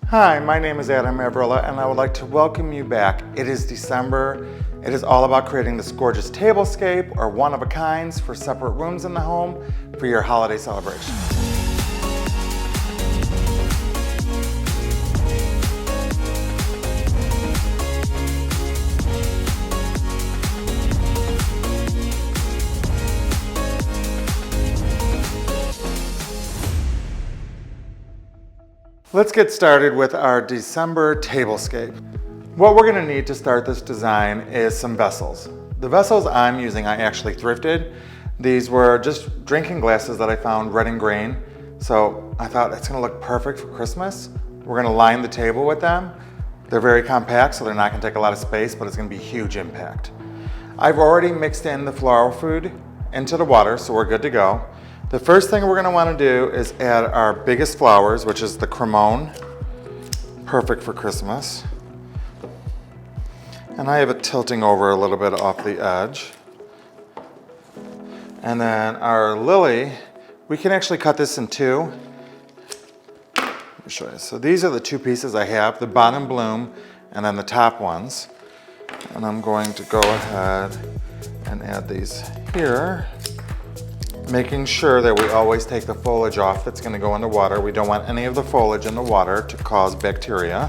Hi, my name is Adam Abrilla, and I would like to welcome you back. It is December. It is all about creating this gorgeous tablescape or one-of-a-kinds for separate rooms in the home for your holiday celebration. Let's get started with our December tablescape. What we're going to need to start this design is some vessels. The vessels I'm using I actually thrifted. These were just drinking glasses that I found red and green. So I thought it's going to look perfect for Christmas. We're going to line the table with them. They're very compact, so they're not going to take a lot of space, but it's going to be huge impact. I've already mixed in the floral food into the water, so we're good to go. The first thing we're going to want to do is add our biggest flowers, which is the cremone. Perfect for Christmas. And I have it tilting over a little bit off the edge. And then our lily, we can actually cut this in two. Let me show you. So these are the two pieces I have, the bottom bloom and then the top ones. And I'm going to go ahead and add these here, making sure that we always take the foliage off that's going to go in the water. We don't want any of the foliage in the water to cause bacteria.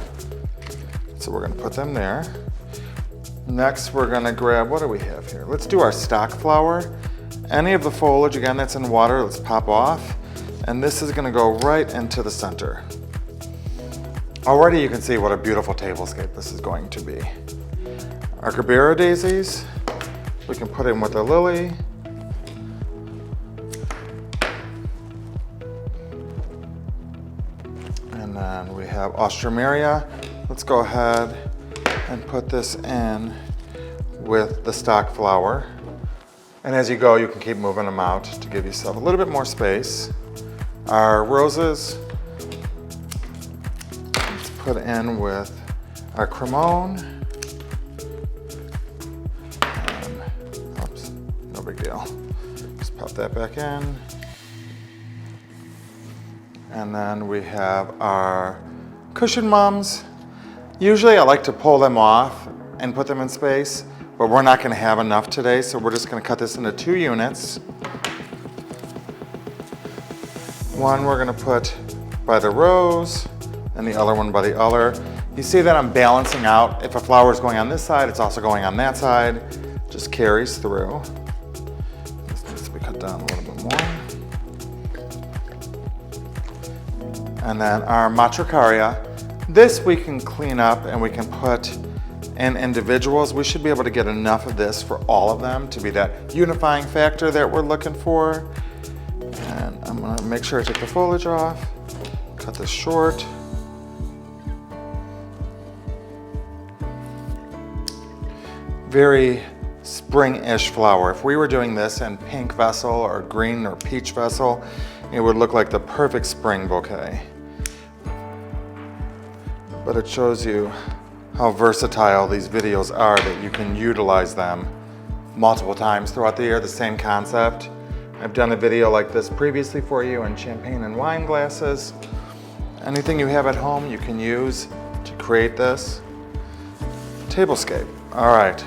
So we're going to put them there. Next, we're going to grab, what do we have here? Let's do our stock flower. Any of the foliage, again, that's in water, let's pop off. And this is going to go right into the center. Already you can see what a beautiful tablescape this is going to be. Our Gerbera daisies, we can put in with the lily. And then we have Ostromeria. Let's go ahead and put this in with the stock flower. And as you go, you can keep moving them out to give yourself a little bit more space. Our roses, let's put in with our cremone. And, oops, no big deal. Just pop that back in. And then we have our cushion mums. Usually I like to pull them off and put them in space, but we're not going to have enough today, so we're just going to cut this into 2 units. One we're going to put by the rose, and the other one by the other. You see that I'm balancing out. If a flower is going on this side, it's also going on that side. Just carries through. This needs to be cut down a little bit more. And then our Matricaria. This we can clean up and we can put in individuals. We should be able to get enough of this for all of them to be that unifying factor that we're looking for. And I'm gonna make sure I take the foliage off, cut this short. Very spring-ish flower. If we were doing this in pink vessel or green or peach vessel, it would look like the perfect spring bouquet. But it shows you how versatile these videos are, that you can utilize them multiple times throughout the year, the same concept. I've done a video like this previously for you in champagne and wine glasses. Anything you have at home you can use to create this tablescape. All right,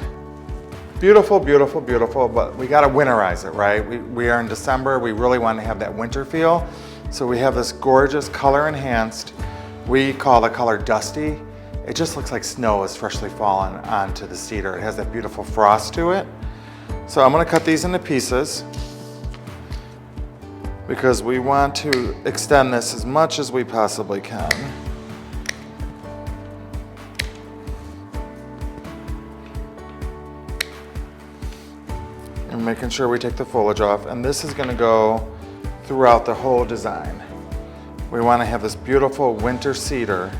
beautiful, beautiful, beautiful, but we gotta winterize it, right? We are in December, we really want to have that winter feel. So we have this gorgeous color enhanced. We call the color Dusty. It just looks like snow has freshly fallen onto the cedar. It has that beautiful frost to it. So I'm gonna cut these into pieces because we want to extend this as much as we possibly can. And making sure we take the foliage off. And this is gonna go throughout the whole design. We want to have this beautiful winter cedar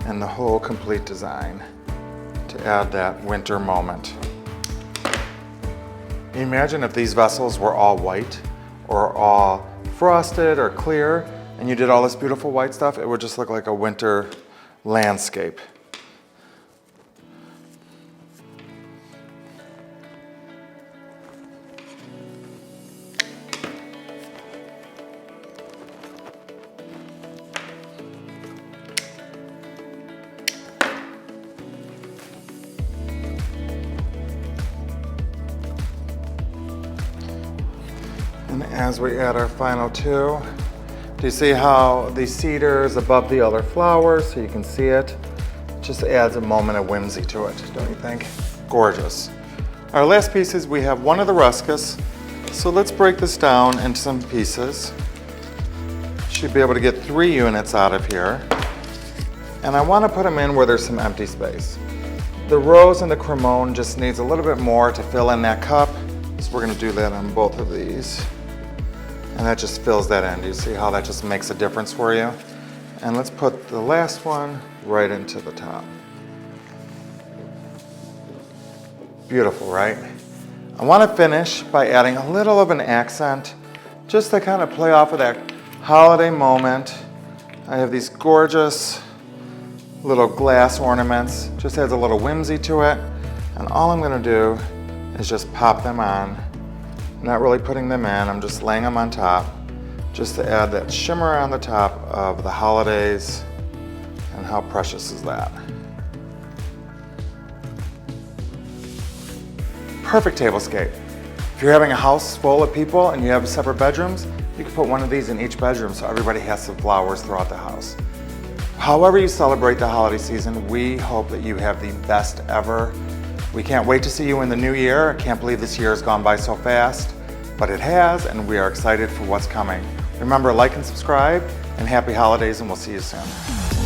in the whole complete design to add that winter moment. Imagine if these vessels were all white or all frosted or clear and you did all this beautiful white stuff, it would just look like a winter landscape. as we add our final two. Do you see how the cedar is above the other flowers so you can see it? Just adds a moment of whimsy to it, don't you think? Gorgeous. Our last pieces, we have one of the ruscus. So let's break this down into some pieces. Should be able to get 3 units out of here. And I want to put them in where there's some empty space. The rose and the cremone just needs a little bit more to fill in that cup. So we're going to do that on both of these. And that just fills that in. Do you see how that just makes a difference for you? And let's put the last one right into the top. Beautiful, right? I want to finish by adding a little of an accent just to kind of play off of that holiday moment. I have these gorgeous little glass ornaments. Just adds a little whimsy to it. And all I'm going to do is just pop them on. Not really putting them in, I'm just laying them on top just to add that shimmer on the top of the holidays. And how precious is that? Perfect tablescape. If you're having a house full of people and you have separate bedrooms, you can put one of these in each bedroom so everybody has some flowers throughout the house. However you celebrate the holiday season, we hope that you have the best ever. We can't wait to see you in the new year. I can't believe this year has gone by so fast, but it has, and we are excited for what's coming. Remember, like and subscribe, and happy holidays, and we'll see you soon.